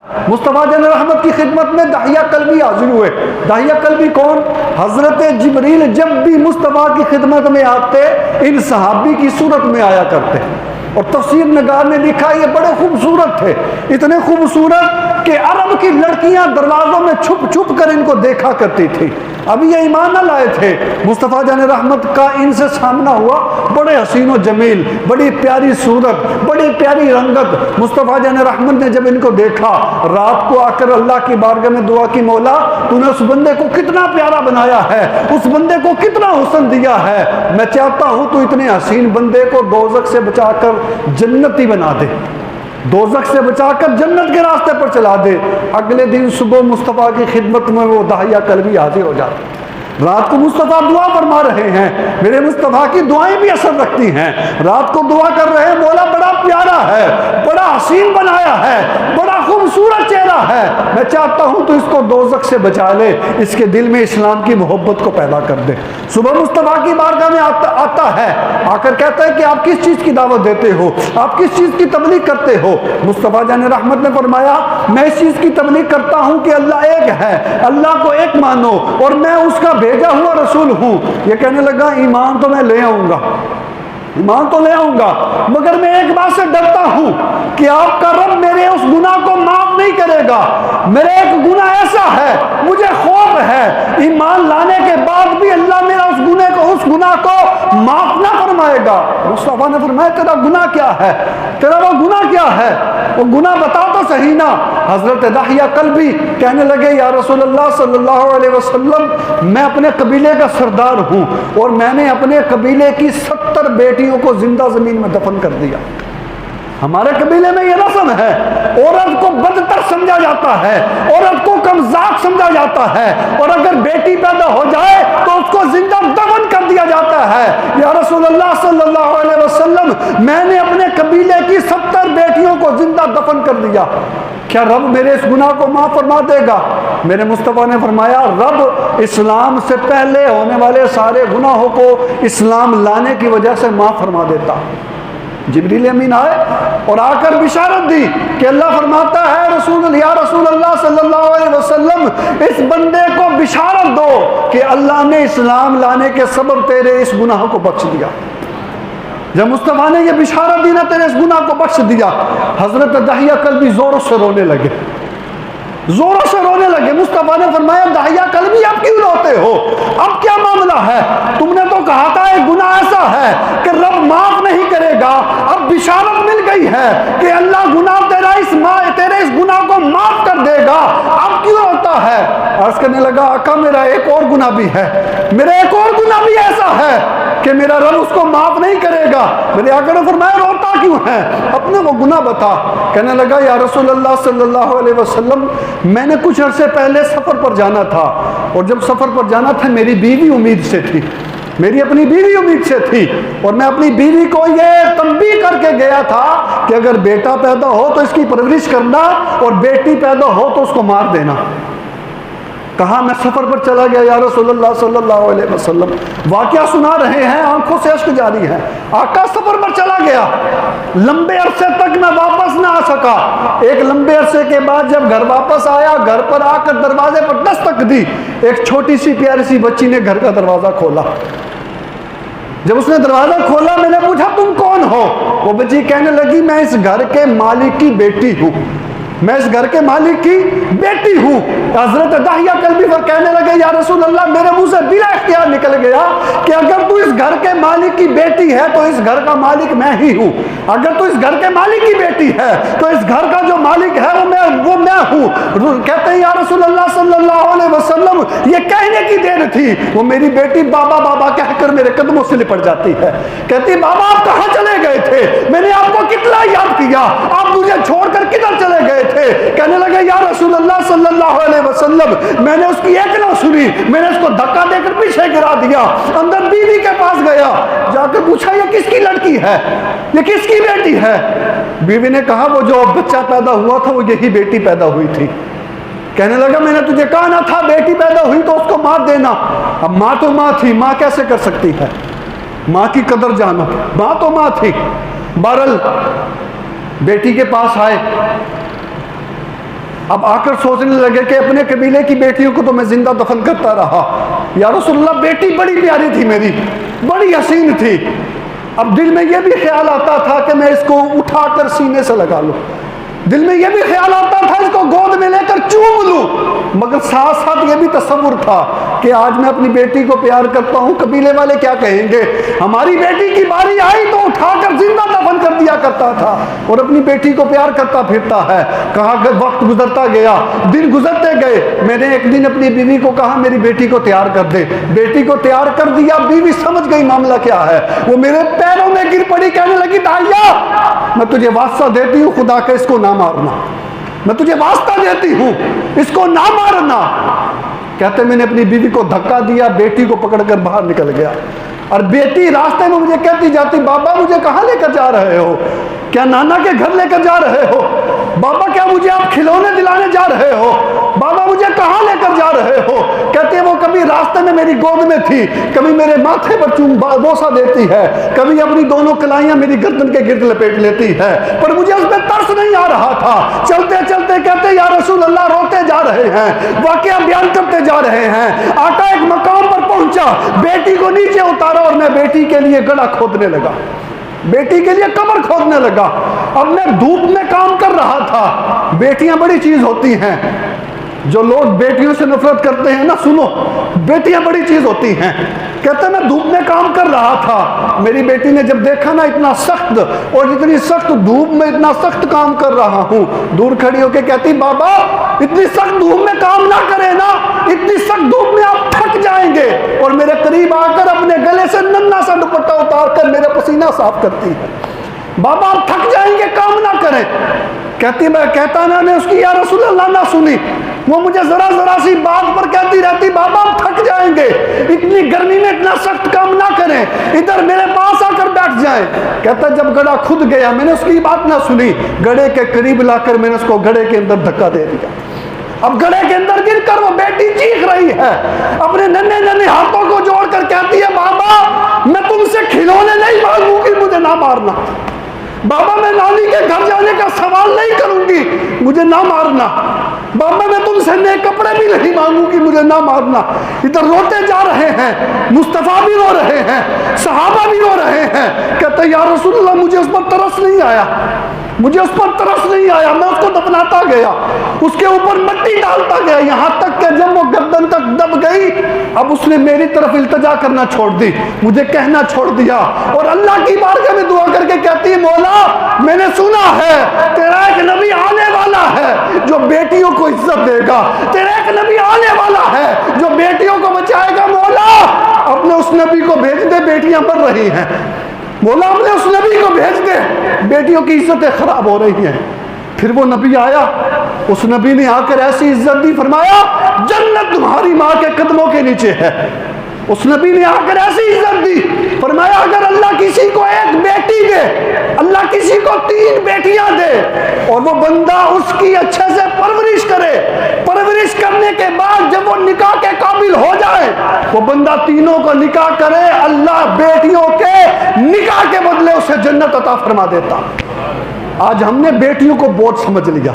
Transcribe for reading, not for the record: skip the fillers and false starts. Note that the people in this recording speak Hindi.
मुस्तफ़ा जन रहमत की खिदमत में दाहिया कल्बी हाजिर हुए। दाहिया कल्बी कौन? हजरत जिब्रील जब भी मुस्तफ़ा की खिदमत में आते इन सहाबी की सूरत में आया करते। और तफसीर नगार ने लिखा ये बड़े खूबसूरत थे, इतने खूबसूरत कि अरब की लड़कियां दरवाज़ों में छुप छुप कर इनको देखा करती थी। अभी ये ईमान न लाए थे, मुस्तफ़ा जान रहमत का इनसे सामना हुआ। बड़े हसीन व जमील, बड़ी प्यारी सूरत, बड़ी प्यारी रंगत। मुस्तफ़ा जान रहमत ने जब इनको देखा, रात को आकर अल्लाह की बारगाह में दुआ की, मौला तूने उस बंदे को कितना प्यारा बनाया है, उस बंदे को कितना हुस्न दिया है। मैं चाहता हूँ तू इतने हसीन बंदे को दोज़ख से बचाकर जन्नती बना दे, दोज़ख से बचाकर जन्नत के रास्ते पर चला दे। अगले दिन सुबह मुस्तफ़ा की खिदमत में वो दाहिया कल्बी हाजिर हो जाते। रात को मुस्तफ़ा दुआ फरमा रहे हैं, मेरे मुस्तफ़ा की दुआएं भी असर रखती हैं। रात को दुआ कर रहे हैं, मौला बड़ा प्यारा है, बड़ा हसीन बनाया है, बड़ा खूबसूरत चेहरा है, मैं चाहता हूं तो इसको दोज़ख से बचा ले, इसके दिल में इस्लाम की मोहब्बत को पैदा कर दे। सुबह मुस्तफ़ा की बारगाह में आता है, आकर कहता है कि आप किस चीज़ की दावत देते हो, आप किस चीज़ की तबलीग करते हो। मुस्तफ़ा जान रहमत ने फरमाया, मैं इस चीज़ की तबलीग करता हूँ कि अल्लाह एक है, अल्लाह को एक मानो और मैं उसका भेजा हुआ रसूल हूं। ये कहने लगा, ईमान तो मैं ले आऊंगा, ईमान तो ले आऊंगा, मगर मैं एक बात से डरता हूं कि आपका रब मेरे उस गुनाह को माफ नहीं करेगा। मेरा एक गुनाह ऐसा है, मुझे खौफ है ईमान लाने के बाद भी अल्लाह मेरा उस गुनाह को माफ ना फरमाएगा। मुस्तफ़ा ने फरमाया, तेरा गुनाह क्या है, तेरा वो गुनाह क्या है, वो गुनाह बता तो सही ना। हजरत दाहिया कल्बी कहने लगे, या रसूलल्लाह सल्लल्लाहु अलैहि वसल्लम, मैं अपने कबीले का सरदार हूँ और मैंने अपने कबीले की 70 बेटियों को जिंदा जमीन में दफन कर दिया। हमारे कबीले में यह रस्म है, औरत को बदतर समझा जाता है, औरत को कमज़ाक समझा जाता है, और अगर बेटी पैदा हो जाए तो उसको जिंदा दफन कर दिया जाता है। या रसूलल्लाह सल्लल्लाहु अलैहि वसल्लम, मैंने अपने कबीले की 70 बेटियों को जिंदा दफन कर दिया, क्या रब मेरे इस गुनाह को माफ फरमा देगा? मेरे मुस्तफ़ा ने फरमाया, रब इस्लाम से पहले होने वाले सारे गुनाहों को इस्लाम लाने की वजह से माफ फरमा देता। जिब्रील अमीन आए और आकर बिशारत दी कि अल्लाह फरमाता है, या रसूल अल्लाह सल्लल्लाहु अलैहि वसल्लम, इस बंदे को बिशारत दो कि अल्लाह ने इस्लाम लाने के सबब तेरे इस गुनाह को बख्श दिया। जब मुस्तफ़ा ने यह बिशारत दी ना, तेरे इस गुनाह को बख्श दिया, हजरत दाहिया कल्बी जोरों से रोने लगे, जोरों से रोने लगे। मुस्तफ़ा ने फरमाया, दाहिया कल्बी आप क्यों रोते हो, अब क्या मामला है? तुमने तो कहा था एक गुनाह ऐसा है कि रब माफ नहीं करेगा, अब बिशारत मिल गई है कि अल्लाह गुनाह तेरे इस गुनाह को माफ कर देगा, अब क्यों रोता है? अर्ज करने लगा, आका मेरा एक और गुनाह भी है, मेरा एक और गुनाह भी ऐसा है कि मेरा रब उसको माफ नहीं करेगा। मेरे आका ने फरमाया, रोता क्यों है, अपने वो गुनाह बता। कहने लगा, या रसूल अल्लाह सल्लल्लाहु अलैहि वसल्लम, मैंने कुछ अरसे पहले सफ़र पर जाना था, और जब सफ़र पर जाना था मेरी बीवी उम्मीद से थी, मेरी अपनी बीवी उम्मीद से थी, और मैं अपनी बीवी को ये तंबीह करके गया था कि अगर बेटा पैदा हो तो इसकी परवरिश करना, और बेटी पैदा हो तो उसको मार देना। कहा, मैं सफ़र पर चला गया या रसूलल्लाह सल्लल्लाहु अलैहि वसल्लम, वाक़या सुना रहे हैं, आंखों से अश्क जारी है। आका सफ़र पर चला गया, लंबे अरसे तक मैं वापस ना आ सका। एक लंबे अरसे के बाद जब घर वापस आया, घर पर आकर दरवाजे पर दस्तक दी, एक छोटी सी प्यारी सी बच्ची ने घर का दरवाज़ा खोला। जब उसने दरवाज़ा खोला, मैंने पूछा, तुम कौन हो? वो बच्ची कहने लगी, मैं इस घर के मालिक की बेटी हूँ, मैं इस घर के मालिक की बेटी हूँ। हजरत दाहिया कल्बी पर कहने लगे, या रसूल अल्लाह, मेरे मुंह से बिला इख्तियार निकल गया कि अगर तू इस घर के मालिक की बेटी है तो इस घर का मालिक मैं ही हूँ, अगर तू इस घर के मालिक की बेटी है तो इस घर का जो मालिक है वो मैं हूँ। कहते हैं, या रसूल अल्लाह सल्लल्लाहु अलैहि वसल्लम, ये कहने की देर थी, वो मेरी बेटी बाबा बाबा कहकर मेरे कदमों से लिपट जाती है। कहती, बाबा आप कहाँ चले गए थे, मैंने आपको कितना याद किया, आप मुझे छोड़कर किधर चले गए थे? कहने लगे, या रसूल अल्लाह सल्लल्लाहु अलैहि वसल्लम, मैंने उसकी एक ना सुनी, मैंने उसको धक्का देकर पीछे गिरा दिया, अंदर बीवी के पास गया, जाकर पूछा, ये किसकी लड़की है, ये किसकी बेटी है? बीवी ने कहा, वो जो बच्चा पैदा हुआ था वो यही बेटी पैदा हुई थी। कहने लगा, मैंने तुझे कहा ना था बेटी पैदा हुई तो उसको मार देना। अब माँ तो माँ थी, माँ कैसे कर सकती है, माँ की कदर जानो, माँ तो माँ थी। बहरहाल बेटी के पास आए, अब आकर सोचने लगे कि अपने कबीले की बेटियों को तो मैं जिंदा दफन करता रहा, या रसूलुल्लाह बेटी बड़ी प्यारी थी मेरी, बड़ी हसीन थी। अब दिल में यह भी ख्याल आता था कि मैं इसको उठाकर सीने से लगा लूं, दिल में यह भी ख्याल आता था इसको गोद में लेकर चूम लूं, मगर साथ साथ यह भी तसव्वुर था कि आज मैं अपनी बेटी को प्यार करता हूं, कबीले वाले क्या कहेंगे। हमारी बेटी की बारी आई तो उठाकर जिंदा दफन कर दिया करता था और अपनी बेटी को प्यार करता फिरता है। कहा वक्त गुजरता गया, दिन गुजरते गए। मैंने एक दिन अपनी बीवी को कहा मेरी बेटी को तैयार कर दे, बेटी को तैयार कर दिया। बीवी समझ गई मामला क्या है, वो मेरे पैरों में गिर पड़ी, कहने लगी दाहिया मैं तुझे वास्ता देती हूँ खुदा का इसको ना मारना, मैं तुझे वास्ता देती हूं इसको ना मारना। कहते मैंने अपनी बीवी को धक्का दिया, बेटी को पकड़कर बाहर निकल गया और बेटी रास्ते में मुझे कहती जाती बाबा मुझे कहां लेकर जा रहे हो, क्या नाना के घर लेकर जा रहे हो, बाबा क्या मुझे आप खिलौने दिलाने जा रहे हो, बाबा मुझे कहां लेकर जा रहे हो। कहते वो कभी रास्ते में मेरी गोद में थी, कभी मेरे माथे पर बोसा देती है, कभी अपनी दोनों कलाइयां मेरी गर्दन के गिर्द लपेट लेती है, पर मुझे उसमें तरस नहीं आ रहा था। चलते चलते कहते या रसूल अल्लाह रोते जा रहे हैं, वाकया बयान करते जा रहे हैं। आका एक मकाम पर पहुंचा, बेटी को नीचे उतारा और मैं बेटी के लिए गड्ढा खोदने लगा, बेटी के लिए कब्र खोदने लगा। अब मैं धूप में काम कर रहा था। बेटियां बड़ी चीज होती हैं, जो लोग बेटियों से नफरत करते हैं ना, सुनो बेटियां बड़ी चीज होती हैं। कहते मैं धूप में काम कर रहा था, मेरी बेटी ने जब देखा ना इतना सख्त और इतनी सख्त धूप में इतना सख्त काम कर रहा हूं, दूर खड़ी होकर कहती बाबा इतनी सख्त धूप में काम ना करे ना, इतनी सख्त धूप में आप थक जाएंगे। और मेरे करीब आकर अपने गले से नन्हा सा दुपट्टा उतार कर मेरा पसीना साफ करती है, बाबा आप थक जाएंगे काम ना करें। कहती मैं कहता ना ने उसकी या रसूल अल्लाह ना सुनी, वो मुझे जरा जरा सी बात पर कहती रहती बाबा आप थक जाएंगे, इतनी गर्मी में इतना सख्त काम ना करें, इधर मेरे पास आकर बैठ जाएं। कहता जब गड्ढा खुद गया मैंने उसकी बात ना सुनी, गड्ढे के करीब लाकर मैंने उसको गड्ढे के अंदर धक्का दे दिया। अब गड्ढे के अंदर गिरकर वो बेटी चीख रही है, अपने नन्हे नन्हे हाथों को जोड़कर कहती है बाबा मैं तुमसे खिलौने नहीं मांगूंगी, मुझे ना मारना, बाबा मैं नानी के घर जाने का सवाल नहीं करूंगी, मुझे ना मारना, बाबा मैं तुमसे नए कपड़े भी नहीं मांगूंगी, मुझे ना मारना। इधर रोते जा रहे हैं, मुस्तफा भी रो रहे हैं, सहाबा भी रो रहे हैं। कहते या रसूलल्लाह मुझे उस पर तरस नहीं आया, मुझे उस पर तरस नहीं आया, मैं उसको दफनाता गया, उसके ऊपर मिट्टी डालता गया, यहां तक कि जब वो गर्दन तक दब गई अब उसने मेरी तरफ इल्तिजा करना छोड़ दी, मुझे कहना छोड़ दिया और अल्लाह की बारगाह में दुआ करके कहती है मौला मैंने सुना है तेरा एक नबी आने वाला है जो बेटियों को इज्जत देगा, तेरा एक नबी आने वाला है जो बेटियों को बचाएगा, मौला अपने उस नबी को भेज दे, बेटियां मर रही हैं, मौला अपने उस नबी को भेज दे, बेटियों की इज्जतें खराब हो रही हैं। फिर वो नबी आया, उस नबी ने आकर ऐसी इज्जत दी, फरमाया जन्नत तुम्हारी माँ के कदमों के नीचे है। उस नबी ने आकर ऐसी इज्जत दी, फरमाया अगर अल्लाह किसी को एक बेटी दे, अल्लाह किसी को 3 बेटियां दे और वो बंदा उसकी अच्छे से परवरिश करे, परवरिश करने के बाद जब वो निकाह के काबिल हो जाए वो बंदा तीनों को निकाह करे, अल्लाह बेटियों के निकाह के बदले उसे जन्नत अता फरमा देता। आज हमने बेटियों को बोझ समझ लिया।